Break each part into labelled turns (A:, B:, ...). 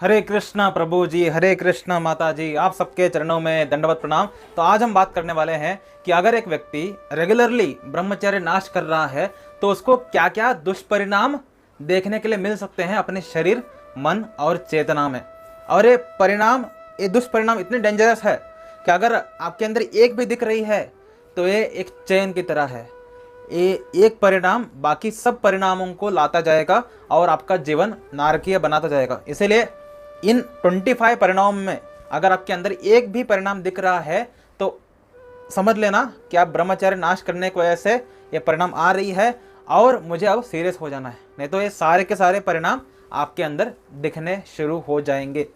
A: हरे कृष्णा प्रभु जी, हरे कृष्णा माता जी, आप सबके चरणों में दंडवत प्रणाम। तो आज हम बात करने वाले हैं कि अगर एक व्यक्ति रेगुलरली ब्रह्मचर्य नाश कर रहा है तो उसको क्या क्या दुष्परिणाम देखने के लिए मिल सकते हैं अपने शरीर, मन और चेतना में। और ये दुष्परिणाम इतने डेंजरस है कि अगर आपके अंदर एक भी दिख रही है तो ये एक चेन की तरह है। ये एक परिणाम बाकी सब परिणामों को लाता जाएगा और आपका जीवन नारकीय बनाता जाएगा। इसीलिए इन 25 परिणामों में अगर आपके अंदर एक भी परिणाम दिख रहा है तो समझ लेना कि आप ब्रह्मचर्य नाश करने की वजह से ये परिणाम आ रही है और मुझे अब सीरियस हो जाना है, नहीं तो ये सारे के सारे परिणाम आपके अंदर दिखने शुरू हो जाएंगे।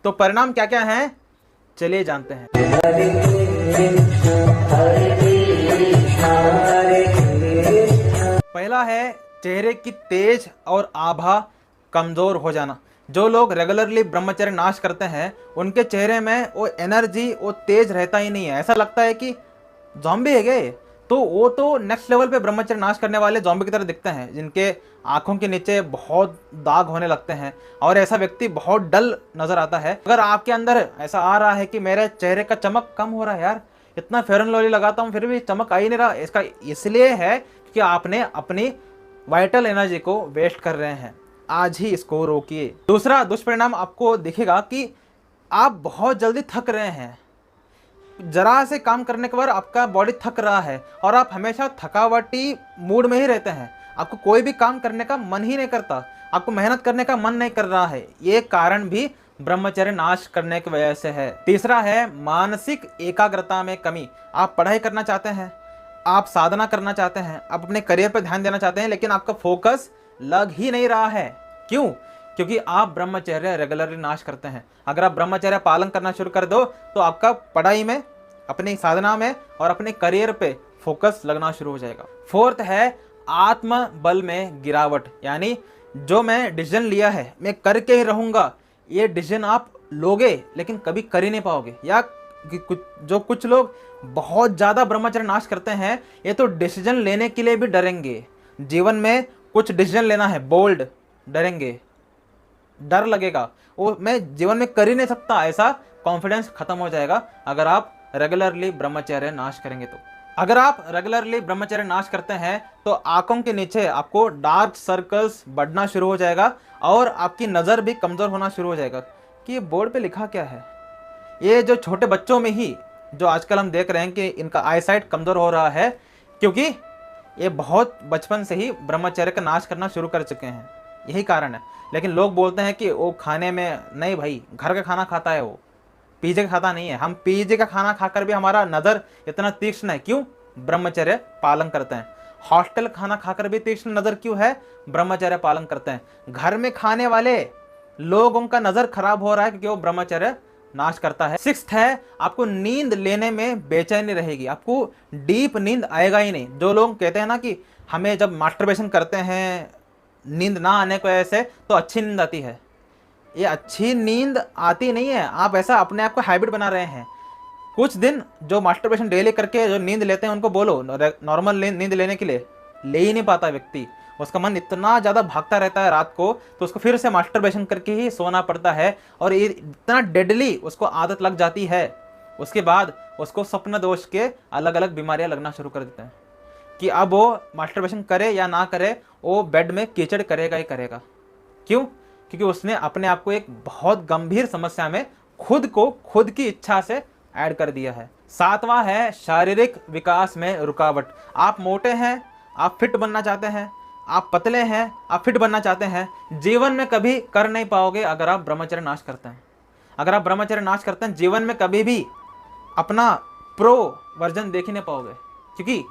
A: तो परिणाम क्या क्या हैं, चलिए जानते हैं। पहला है चेहरे की तेज और आभा कमजोर हो जाना। जो लोग रेगुलरली ब्रह्मचर्य नाश करते हैं उनके चेहरे में वो एनर्जी, वो तेज रहता ही नहीं है। ऐसा लगता है कि जॉम्बी है गए। तो वो तो नेक्स्ट लेवल पे ब्रह्मचर्य नाश करने वाले जॉम्बी की तरह दिखते हैं, जिनके आंखों के नीचे बहुत दाग होने लगते हैं और ऐसा व्यक्ति बहुत डल नजर आता है। अगर आपके अंदर ऐसा आ रहा है कि मेरे चेहरे का चमक कम हो रहा है, यार इतना फेयर एंड लवली लगाता हूँ फिर भी चमक आ ही नहीं रहा, इसका इसलिए है कि आपने अपनी वाइटल एनर्जी को वेस्ट कर रहे हैं। आज ही इसको रोकिए। दूसरा दुष्परिणाम आपको दिखेगा कि आप बहुत जल्दी थक रहे हैं। जरा से काम करने के बाद आपका बॉडी थक रहा है और आप हमेशा थकावटी मूड में ही रहते हैं। आपको कोई भी काम करने का मन ही नहीं करता, आपको मेहनत करने का मन नहीं कर रहा है। ये कारण भी ब्रह्मचर्य नाश करने की वजह से है। तीसरा है मानसिक एकाग्रता में कमी। आप पढ़ाई करना चाहते हैं, आप साधना करना चाहते हैं, आप अपने करियर पर ध्यान देना चाहते हैं, लेकिन आपका फोकस लग ही नहीं रहा है। क्यों? क्योंकि आप ब्रह्मचर्य रेगुलरली नाश करते हैं। अगर आप ब्रह्मचर्य पालन करना शुरू कर दो तो आपका पढ़ाई में, अपनी साधना में और अपने करियर पे फोकस लगना शुरू हो जाएगा। फोर्थ है आत्म बल में गिरावट, यानी जो मैं डिसीजन लिया है मैं करके ही रहूंगा, ये डिसीजन आप लोगे लेकिन कभी कर ही नहीं पाओगे। या कुछ लोग बहुत ज्यादा ब्रह्मचर्य नाश करते हैं, ये तो डिसीजन लेने के लिए भी डरेंगे। जीवन में कुछ डिसीजन लेना है, बोल्ड, डरेंगे, डर लगेगा, वो मैं जीवन में कर ही नहीं सकता, ऐसा कॉन्फिडेंस खत्म हो जाएगा अगर आप रेगुलरली ब्रह्मचर्य नाश करेंगे। तो अगर आप रेगुलरली ब्रह्मचर्य नाश करते हैं तो आंखों के नीचे आपको डार्क सर्कल्स बढ़ना शुरू हो जाएगा और आपकी नज़र भी कमज़ोर होना शुरू हो जाएगा। कि ये बोर्ड पे लिखा क्या है? ये जो छोटे बच्चों में ही जो आजकल हम देख रहे हैं कि इनका आईसाइट कमज़ोर हो रहा है, क्योंकि ये बहुत बचपन से ही ब्रह्मचर्य का नाश करना शुरू कर चुके हैं, यही कारण है। लेकिन लोग बोलते हैं कि वो खाने में, नहीं भाई, घर का खाना खाता है, वो पिज्जे का खाता नहीं है। हम पिज्जे का खाना खाकर भी हमारा नज़र इतना तीक्ष्ण है, क्यों? ब्रह्मचर्य पालन करते हैं। हॉस्टल खाना खाकर भी तीक्ष्ण नज़र क्यों है? ब्रह्मचर्य पालन करते हैं। घर में खाने वाले लोगों का नज़र खराब हो रहा है क्योंकि वो ब्रह्मचर्य नाश करता है। सिक्स्थ है आपको नींद लेने में बेचैनी रहेगी, आपको डीप नींद आएगा ही नहीं। जो लोग कहते हैं ना कि हमें जब मास्टरबेशन करते हैं नींद ना आने की वजह से तो अच्छी नींद आती है, ये अच्छी नींद आती नहीं है। आप ऐसा अपने आप को हैबिट बना रहे हैं। कुछ दिन जो मास्टरबेशन डेली करके जो नींद लेते हैं उनको बोलो नॉर्मल नींद लेने के लिए, ले ही नहीं पाता व्यक्ति। उसका मन इतना ज़्यादा भागता रहता है रात को, तो उसको फिर से मास्टरबेशन करके ही सोना पड़ता है और ये इतना डेडली उसको आदत लग जाती है। उसके बाद उसको स्वप्न दोष के अलग अलग बीमारियां लगना शुरू कर देते हैं कि अब वो मास्टरबेशन करे या ना करे, वो बेड में कीचड़ करेगा ही करेगा। क्यों? क्योंकि उसने अपने आप को एक बहुत गंभीर समस्या में खुद की इच्छा से ऐड कर दिया है। सातवां है शारीरिक विकास में रुकावट। आप मोटे हैं, आप फिट बनना चाहते हैं, आप पतले हैं, आप फिट बनना चाहते हैं, जीवन में कभी कर नहीं पाओगे अगर आप ब्रह्मचर्य नाश करते हैं। अगर आप ब्रह्मचर्य नाश करते हैं, जीवन में कभी भी अपना प्रो वर्जन देख ही नहीं पाओगे, क्योंकि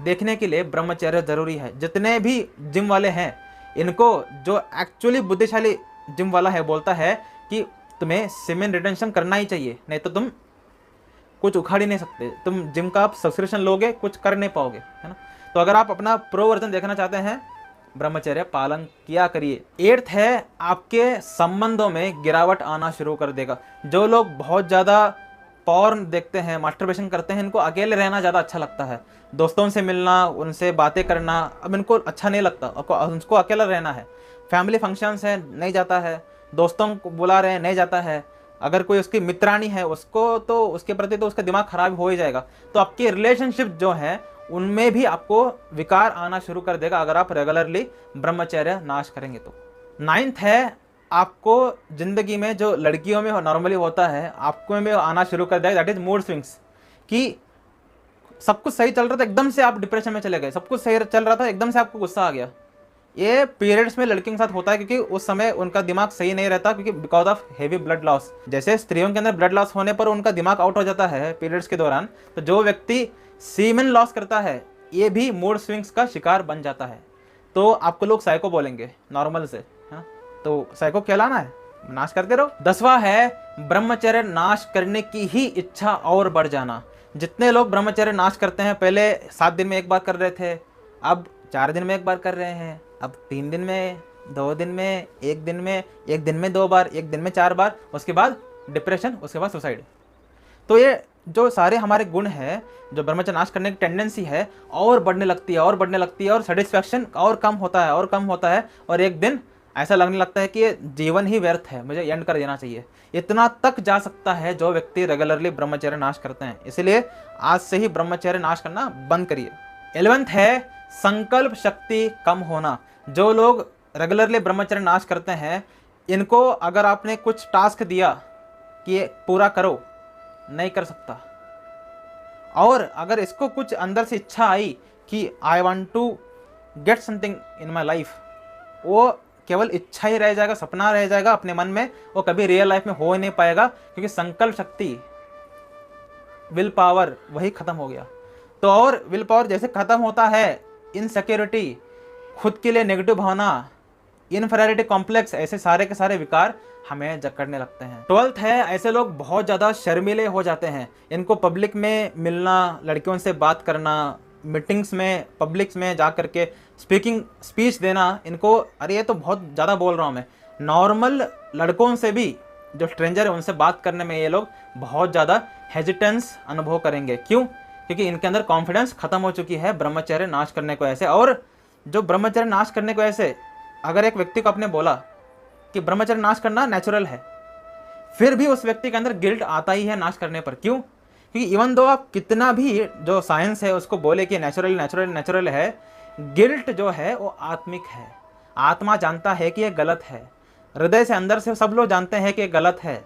A: देखने के लिए ब्रह्मचर्य जरूरी है। जितने भी जिम वाले हैं, इनको जो एक्चुअली बुद्धिशाली जिम वाला है बोलता है कि तुम्हें सीमेन रिटेंशन करना ही चाहिए, नहीं तो तुम कुछ उखाड़ ही नहीं सकते। तुम जिम का आप सब्सक्रिप्शन लोगे, कुछ कर नहीं पाओगे, है ना। तो अगर आप अपना प्रो वर्जन देखना चाहते हैं, ब्रह्मचर्य पालन किया करिए। एट्थ है आपके संबंधों में गिरावट आना शुरू कर देगा। जो लोग बहुत ज़्यादा पॉर्न देखते हैं, मास्टरबेशन करते हैं, इनको अकेले रहना ज़्यादा अच्छा लगता है। दोस्तों से मिलना, उनसे बातें करना अब इनको अच्छा नहीं लगता, उनको अकेला रहना है। फैमिली फंक्शंस है नहीं जाता है, दोस्तों को बुला रहे हैं नहीं जाता है, अगर कोई उसकी मित्रानी है उसको तो उसके प्रति तो उसका दिमाग खराब हो ही जाएगा। तो आपकी रिलेशनशिप जो है उनमें भी आपको विकार आना शुरू कर देगा अगर आप रेगुलरली ब्रह्मचर्य नाश करेंगे तो। 9th है, आपको जिंदगी में जो लड़कियों में नॉर्मली होता है आपको में आना शुरू कर देगा, दैट इज मूड स्विंग्स। कि सब कुछ सही चल रहा था एकदम से आप डिप्रेशन में चले गए, सब कुछ सही चल रहा था एकदम से आपको गुस्सा आ गया। ये पीरियड्स में लड़कियों के साथ होता है क्योंकि उस समय उनका दिमाग सही नहीं रहता, क्योंकि because of heavy blood loss. जैसे स्त्रियों के अंदर ब्लड लॉस होने पर उनका दिमाग आउट हो जाता है पीरियड्स के दौरान, तो जो व्यक्ति सीमेन लॉस करता है ये भी मूड स्विंग्स का शिकार बन जाता है। तो आपको लोग साइको बोलेंगे नॉर्मल से, हाँ? तो साइको कहलाना है, नाश करते रहो। 10वां है, ब्रह्मचर्य नाश करने की ही इच्छा और बढ़ जाना। जितने लोग ब्रह्मचर्य नाश करते हैं, पहले 7 दिन में एक बार कर रहे थे, अब 4 दिन में एक बार कर रहे हैं, अब 3 दिन में, 2 दिन में, 1 दिन में, 1 दिन में 2 बार, 1 दिन में 4 बार, उसके बाद डिप्रेशन, उसके बाद सुसाइड। तो ये जो सारे हमारे गुण हैं, जो ब्रह्मचर्य नाश करने की टेंडेंसी है और बढ़ने लगती है और बढ़ने लगती है, और सेटिस्फैक्शन और कम होता है और कम होता है, और एक दिन ऐसा लगने लगता है कि ये जीवन ही व्यर्थ है, मुझे एंड कर देना चाहिए। इतना तक जा सकता है जो व्यक्ति रेगुलरली ब्रह्मचर्य नाश करते हैं। इसलिए आज से ही ब्रह्मचर्य नाश करना बंद करिए। 11th है, संकल्प शक्ति कम होना। जो लोग रेगुलरली ब्रह्मचर्य नाश करते हैं, इनको अगर आपने कुछ टास्क दिया कि ये पूरा करो, नहीं कर सकता। और अगर इसको कुछ अंदर से इच्छा आई कि I want to get something in my life, वो केवल इच्छा ही रह जाएगा, सपना रह जाएगा अपने मन में, वो कभी रियल लाइफ में हो ही नहीं पाएगा, क्योंकि संकल्प शक्ति, विल पावर वही खत्म हो गया। तो और विल पावर जैसे खत्म होता है, इनसिक्योरिटी, खुद के लिए नेगेटिव भावना, इनफीरियरिटी कॉम्प्लेक्स, ऐसे सारे के सारे विकार हमें जकड़ने लगते हैं। 12th है, ऐसे लोग बहुत ज़्यादा शर्मीले हो जाते हैं। इनको पब्लिक में मिलना, लड़कियों से बात करना, मीटिंग्स में, पब्लिक्स में जा करके स्पीच देना, इनको अरे ये तो बहुत ज़्यादा बोल रहा हूँ मैं, नॉर्मल लड़कों से भी जो स्ट्रेंजर है उनसे बात करने में ये लोग बहुत ज़्यादा हेजिटेंस अनुभव करेंगे। क्यों? क्योंकि इनके अंदर कॉन्फिडेंस खत्म हो चुकी है ब्रह्मचर्य नाश करने को ऐसे। और जो ब्रह्मचर्य नाश करने को ऐसे, अगर एक व्यक्ति को आपने बोला कि ब्रह्मचर्य नाश करना नेचुरल है, फिर भी उस व्यक्ति के अंदर गिल्ट आता ही है नाश करने पर। क्यों? क्योंकि इवन दो आप कितना भी जो साइंस है उसको बोले कि नेचुरल नेचुरल नेचुरल है, गिल्ट जो है वो आत्मिक है। आत्मा जानता है कि ये गलत है, हृदय से अंदर से सब लोग जानते हैं कि ये गलत है।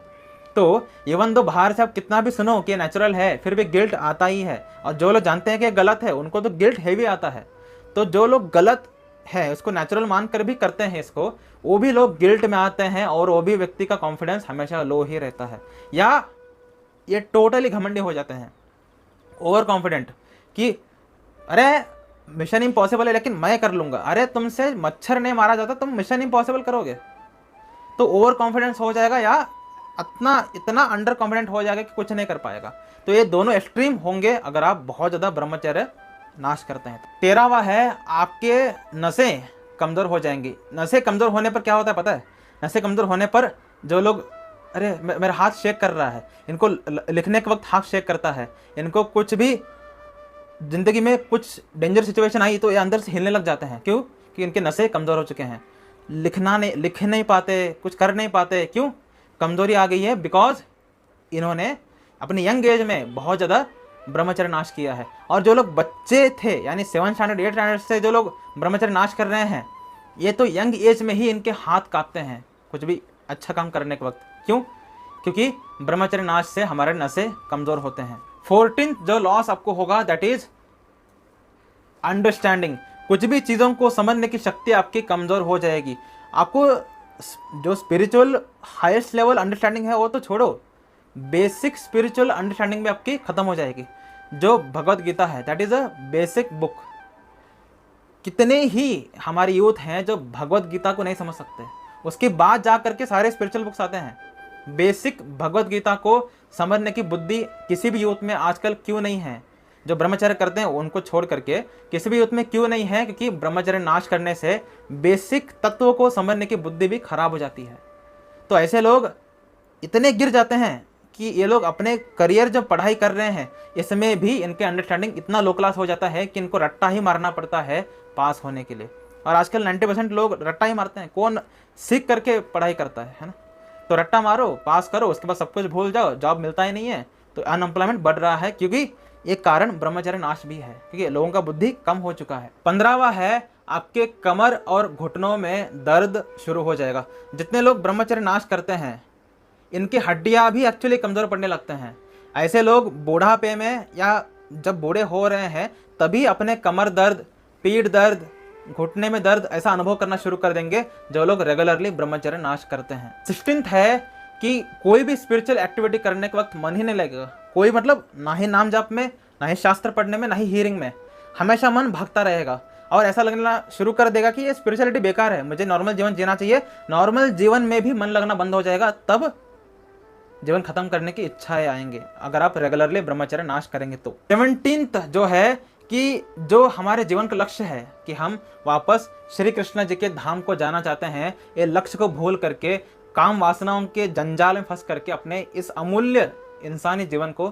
A: तो इवन दो बाहर से आप कितना भी सुनो कि नेचुरल है, फिर भी गिल्ट आता ही है। और जो लोग जानते हैं कि ये गलत है उनको तो गिल्ट हैवी आता है। तो जो लोग गलत है उसको नेचुरल मानकर भी करते हैं इसको, वो भी लोग गिल्ट में आते हैं, और वो भी व्यक्ति का कॉन्फिडेंस हमेशा लो ही रहता है, या ये टोटली घमंडी हो जाते हैं, ओवर कॉन्फिडेंट, कि अरे मिशन इम्पॉसिबल है लेकिन मैं कर लूंगा। अरे तुमसे मच्छर नहीं मारा जाता, तुम मिशन इम्पॉसिबल करोगे? तो ओवर कॉन्फिडेंस हो जाएगा, या इतना अंडर कॉन्फिडेंट हो जाएगा कि कुछ नहीं कर पाएगा। तो ये दोनों एक्सट्रीम होंगे अगर आप बहुत ज़्यादा ब्रह्मचर्य नाश करते हैं। 13वां है, आपके नसें कमज़ोर हो जाएंगी। नसें कमज़ोर होने पर क्या होता है पता है? नसें कमज़ोर होने पर जो लोग, अरे मेरा हाथ शेक कर रहा है, इनको लिखने के वक्त हाथ शेक करता है, इनको कुछ भी ज़िंदगी में कुछ डेंजर सिचुएशन आई तो ये अंदर से हिलने लग जाते हैं। क्यों? कि इनके नसें कमज़ोर हो चुके हैं, लिख नहीं पाते, कुछ कर नहीं पाते। क्यों कमज़ोरी आ गई है? बिकॉज इन्होंने अपनी यंग एज में बहुत ज़्यादा ब्रह्मचर्य नाश किया है। और जो लोग बच्चे थे, यानी 7 स्टैंडर्ड 8 स्टैंडर्ड से जो लोग ब्रह्मचर्य नाश कर रहे हैं, ये तो यंग एज में ही इनके हाथ कांपते हैं कुछ भी अच्छा काम करने के वक्त। क्यों? क्योंकि ब्रह्मचर्य नाश से हमारे नसें कमज़ोर होते हैं। 14th जो लॉस आपको होगा दैट इज अंडरस्टैंडिंग। कुछ भी चीज़ों को समझने की शक्ति आपकी कमज़ोर हो जाएगी। आपको जो स्पिरिचुअल हाईएस्ट लेवल अंडरस्टैंडिंग है वो तो छोड़ो, बेसिक स्पिरिचुअल अंडरस्टैंडिंग में आपकी खत्म हो जाएगी। जो भगवत गीता है that is a basic book. कितने ही हमारे यूथ हैं जो भगवत गीता को नहीं समझ सकते, उसके बाद जा करके सारे स्पिरिचुअल बुक्स आते हैं। बेसिक भगवत गीता को समझने की बुद्धि किसी भी यूथ में आजकल क्यों नहीं है? जो ब्रह्मचर्य करते हैं उनको छोड़ करके किसी भी यूथ में क्यों नहीं है? क्योंकि ब्रह्मचर्य नाश करने से बेसिक तत्वों को समझने की बुद्धि भी खराब हो जाती है। तो ऐसे लोग इतने गिर जाते हैं कि ये लोग अपने करियर जब पढ़ाई कर रहे हैं इसमें भी इनके अंडरस्टैंडिंग इतना लो क्लास हो जाता है कि इनको रट्टा ही मारना पड़ता है पास होने के लिए। और आजकल 90% लोग रट्टा ही मारते हैं। कौन सीख करके पढ़ाई करता है ना? तो रट्टा मारो, पास करो, उसके बाद सब कुछ भूल जाओ, जॉब मिलता ही नहीं है, तो अनएम्प्लॉयमेंट बढ़ रहा है, क्योंकि एक कारण ब्रह्मचर्य नाश भी है, क्योंकि लोगों का बुद्धि कम हो चुका है। 15वां है, आपके कमर और घुटनों में दर्द शुरू हो जाएगा। जितने लोग ब्रह्मचर्य नाश करते हैं, इनकी हड्डियां भी एक्चुअली कमजोर पड़ने लगते हैं। ऐसे लोग बुढ़ापे में या जब बूढ़े हो रहे हैं तभी अपने कमर दर्द, पीठ दर्द, घुटने में दर्द ऐसा अनुभव करना शुरू कर देंगे, जो लोग रेगुलरली ब्रह्मचर्य नाश करते हैं। 16th है कि कोई भी स्पिरिचुअल एक्टिविटी करने के वक्त मन ही नहीं लगेगा। कोई मतलब ना ही नाम जाप में, ना ही शास्त्र पढ़ने में, ना ही हीरिंग में, हमेशा मन भागता रहेगा और ऐसा लगना शुरू कर देगा कि ये स्पिरिचुअलिटी बेकार है, मुझे नॉर्मल जीवन जीना चाहिए। नॉर्मल जीवन में भी मन लगना बंद हो जाएगा, तब जीवन खत्म करने की इच्छाएं आएंगे, अगर आप रेगुलरली ब्रह्मचर्य नाश करेंगे तो। 17th जो है कि जो हमारे जीवन का लक्ष्य है कि हम वापस श्री कृष्ण जी के धाम को जाना चाहते हैं, ये लक्ष्य को भूल करके काम वासनाओं के जंजाल में फंस करके अपने इस अमूल्य इंसानी जीवन को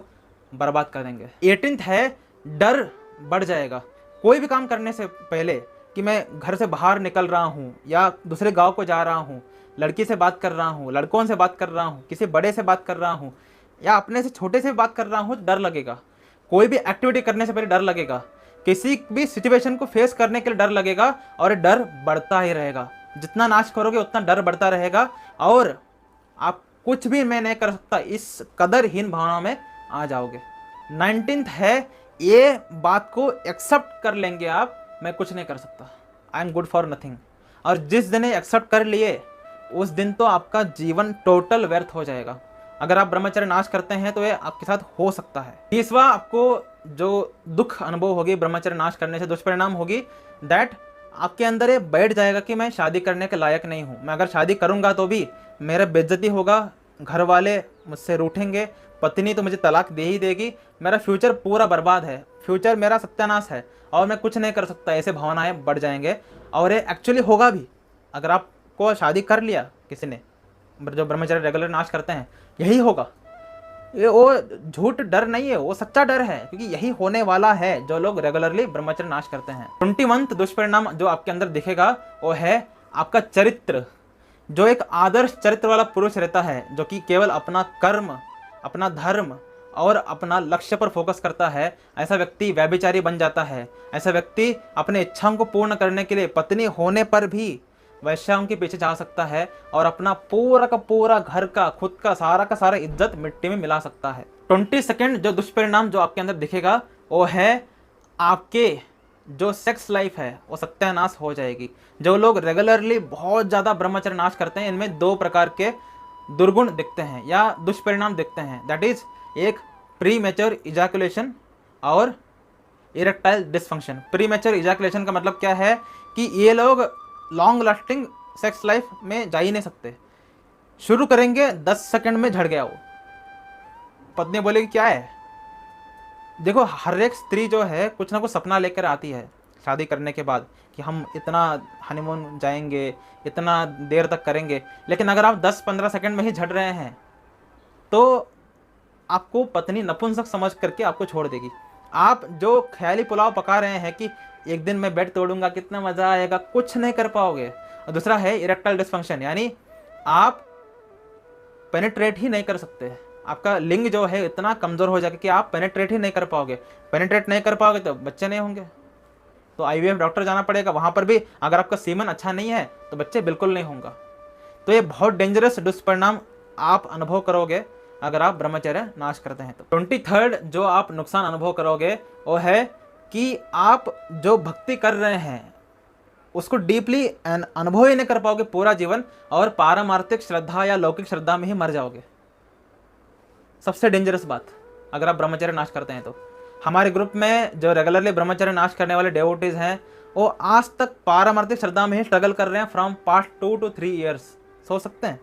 A: बर्बाद कर देंगे। 18th है, डर बढ़ जाएगा। कोई भी काम करने से पहले कि मैं घर से बाहर निकल रहा हूँ या दूसरे गांव को जा रहा हूँ, लड़की से बात कर रहा हूँ, लड़कों से बात कर रहा हूँ, किसी बड़े से बात कर रहा हूँ या अपने से छोटे से बात कर रहा हूँ, डर लगेगा। कोई भी एक्टिविटी करने से पहले डर लगेगा, किसी भी सिचुएशन को फेस करने के लिए डर लगेगा, और डर बढ़ता ही रहेगा। जितना नाश करोगे उतना डर बढ़ता रहेगा और आप कुछ भी मैं नहीं कर सकता, इस कदर हीन भावना में आ जाओगे। 19th है, ये बात को एक्सेप्ट कर लेंगे आप, मैं कुछ नहीं कर सकता, I am good for nothing. और जिस दिन एक्सेप्ट कर लिए उस दिन तो आपका जीवन टोटल व्यर्थ हो जाएगा। अगर आप ब्रह्मचर्य नाश करते हैं तो ये आपके साथ हो सकता है। 30वां, आपको जो दुख अनुभव होगी ब्रह्मचर्य नाश करने से, दुष्परिणाम होगी, दैट आपके अंदर ये बैठ जाएगा कि मैं शादी करने के लायक नहीं हूँ, मैं अगर शादी करूँगा तो भी मेरा बेइज्जती होगा, घर वाले मुझसे रूठेंगे, पत्नी तो मुझे तलाक दे ही देगी, मेरा फ्यूचर पूरा बर्बाद है, फ्यूचर मेरा सत्यानाश है और मैं कुछ नहीं कर सकता, ऐसे भावनाएं बढ़ जाएंगे। और ये एक्चुअली होगा भी। अगर आपको शादी कर लिया किसी ने, जो ब्रह्मचर्य रेगुलर नाश करते हैं, यही होगा। ये वो झूठ डर नहीं है, वो सच्चा डर है, क्योंकि यही होने वाला है जो लोग रेगुलरली ब्रह्मचर्य नाश करते हैं। 21th दुष्परिणाम जो आपके अंदर दिखेगा वो है आपका चरित्र। जो एक आदर्श चरित्र वाला पुरुष रहता है, जो कि केवल अपना कर्म, अपना धर्म और अपना लक्ष्य पर फोकस करता है, ऐसा व्यक्ति व्यभिचारी बन जाता है। ऐसा व्यक्ति अपने इच्छाओं को पूर्ण करने के लिए पत्नी होने पर भी वैश्याओं के पीछे जा सकता है और अपना पूरा का पूरा घर का, खुद का सारा इज्जत मिट्टी में मिला सकता है। 22nd जो दुष्परिणाम जो आपके अंदर दिखेगा वो है आपके जो सेक्स लाइफ है वो सत्यानाश हो जाएगी। जो लोग रेगुलरली बहुत ज़्यादा ब्रह्मचर्य नाश करते हैं, इनमें 2 प्रकार के दुर्गुण दिखते हैं या दुष्परिणाम दिखते हैं। दैट इज, एक प्री मैच्योर इजैकुलेशन और erectile dysfunction. Pre mature ejaculation का मतलब क्या है कि ये लोग लॉन्ग लास्टिंग सेक्स लाइफ में जा ही नहीं सकते। शुरू करेंगे 10 सेकंड में झड़ गया वो, पत्नी बोलेगी क्या है। देखो, हर एक स्त्री जो है कुछ ना कुछ सपना लेकर आती है शादी करने के बाद कि हम इतना हनीमून जाएंगे, इतना देर तक करेंगे, लेकिन अगर आप 10-15 सेकंड में ही झड़ रहे हैं तो आपको पत्नी नपुंसक समझ करके आपको छोड़ देगी। आप जो ख्याली पुलाव पका रहे हैं कि एक दिन मैं बेड तोड़ूंगा, कितना मजा आएगा, कुछ नहीं कर पाओगे। और दूसरा है इरेक्टाइल डिसफंक्शन, यानी आप पेनिट्रेट ही नहीं कर सकते। आपका लिंग जो है इतना कमजोर हो जाएगा कि आप पेनिट्रेट ही नहीं कर पाओगे। पेनिट्रेट नहीं कर पाओगे तो बच्चे नहीं होंगे, तो आईवीएफ डॉक्टर जाना पड़ेगा। वहां पर भी अगर आपका सीमन अच्छा नहीं है तो बच्चे बिल्कुल नहीं होंगे। तो ये बहुत डेंजरस दुष्परिणाम आप अनुभव करोगे अगर आप ब्रह्मचर्य नाश करते हैं तो। 23rd जो आप नुकसान अनुभव करोगे वो है कि आप जो भक्ति कर रहे हैं उसको डीपली अनुभव ही नहीं कर पाओगे पूरा जीवन, और पारमार्थिक श्रद्धा या लौकिक श्रद्धा में ही मर जाओगे। सबसे डेंजरस बात अगर आप ब्रह्मचर्य नाश करते हैं तो। हमारे ग्रुप में जो रेगुलरली ब्रह्मचर्य नाश करने वाले डेवोटीज हैं वो आज तक पारमार्थिक श्रद्धा में ही स्ट्रगल कर रहे हैं फ्रॉम पास्ट 2 to 3 years। सोच सकते हैं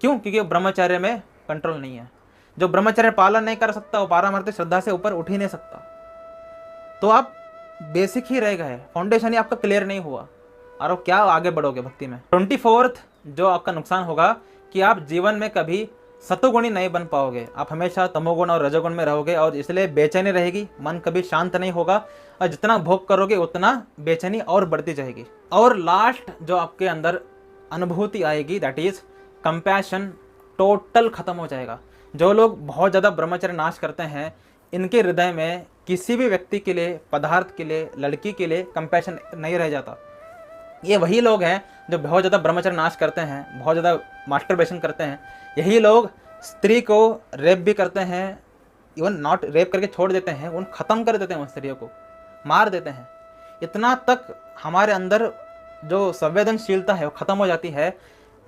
A: क्यों? क्योंकि ब्रह्मचर्य में कंट्रोल नहीं है। जो ब्रह्मचर्य पालन नहीं कर सकता वो पारमार्थिक श्रद्धा से ऊपर उठ ही नहीं सकता। तो आप बेसिक ही रह गए, फाउंडेशन ही आपका क्लियर नहीं हुआ, और अब क्या आगे बढ़ोगे भक्ति में। 24th जो आपका नुकसान होगा कि आप जीवन में कभी सतोगुणी नहीं बन पाओगे, आप हमेशा तमोगुण और रजोगुण में रहोगे और इसलिए बेचैनी रहेगी, मन कभी शांत नहीं होगा और जितना भोग करोगे उतना बेचैनी और बढ़ती जाएगी। और लास्ट जो आपके अंदर अनुभूति आएगी दैट इज कंपैशन, टोटल खत्म हो जाएगा। जो लोग बहुत ज़्यादा ब्रह्मचर्य नाश करते हैं इनके हृदय में किसी भी व्यक्ति के लिए, पदार्थ के लिए, लड़की के लिए कंपैशन नहीं रह जाता। ये वही लोग हैं जो बहुत ज़्यादा ब्रह्मचर्य नाश करते हैं, बहुत ज़्यादा मास्टरबेशन करते हैं। यही लोग स्त्री को रेप भी करते हैं, इवन नॉट रेप करके छोड़ देते हैं, उन ख़त्म कर देते हैं, उन स्त्रियों को मार देते हैं। इतना तक हमारे अंदर जो संवेदनशीलता है वो ख़त्म हो जाती है।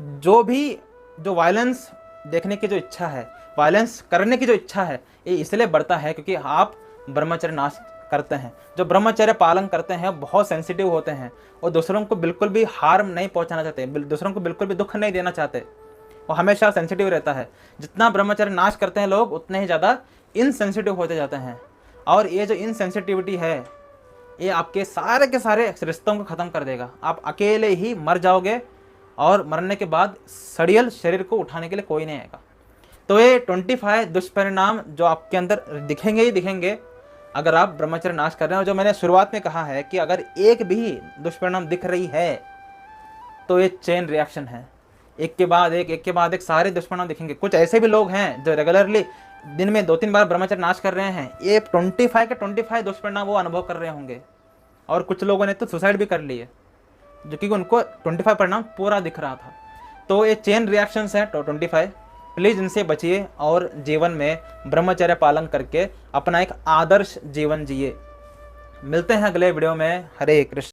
A: जो वायलेंस देखने की जो इच्छा है, वायलेंस करने की जो इच्छा है, ये इसलिए बढ़ता है क्योंकि आप ब्रह्मचर्य नाश करते हैं। जो ब्रह्मचर्य पालन करते हैं बहुत सेंसिटिव होते हैं और दूसरों को बिल्कुल भी हार्म नहीं पहुंचाना चाहते, दूसरों को बिल्कुल भी दुख नहीं देना चाहते, वो हमेशा सेंसिटिव रहता है। जितना ब्रह्मचर्य नाश करते हैं लोग उतने ही ज़्यादा इनसेंसिटिव होते जाते हैं। और ये जो इनसेंसिटिविटी है ये आपके सारे के सारे रिश्तों को ख़त्म कर देगा। आप अकेले ही मर जाओगे और मरने के बाद सड़ियल शरीर को उठाने के लिए कोई नहीं आएगा। तो ये 25 दुष्परिणाम जो आपके अंदर दिखेंगे ही दिखेंगे अगर आप ब्रह्मचर्य नाश कर रहे हैं। और जो मैंने शुरुआत में कहा है कि अगर एक भी दुष्परिणाम दिख रही है तो ये चेन रिएक्शन है, एक के बाद एक सारे दुष्परिणाम दिखेंगे। कुछ ऐसे भी लोग हैं जो रेगुलरली दिन में 2-3 बार ब्रह्मचर्य नाश कर रहे हैं, ये 25 के 25 दुष्परिणाम वो अनुभव कर रहे होंगे। और कुछ लोगों ने तो सुसाइड भी कर लिए जो कि उनको 25 परिणाम पूरा दिख रहा था। तो ये चेन रिएक्शंस हैं 25। प्लीज़ इनसे बचिए और जीवन में ब्रह्मचर्य पालन करके अपना एक आदर्श जीवन जिए। मिलते हैं अगले वीडियो में। हरे कृष्ण।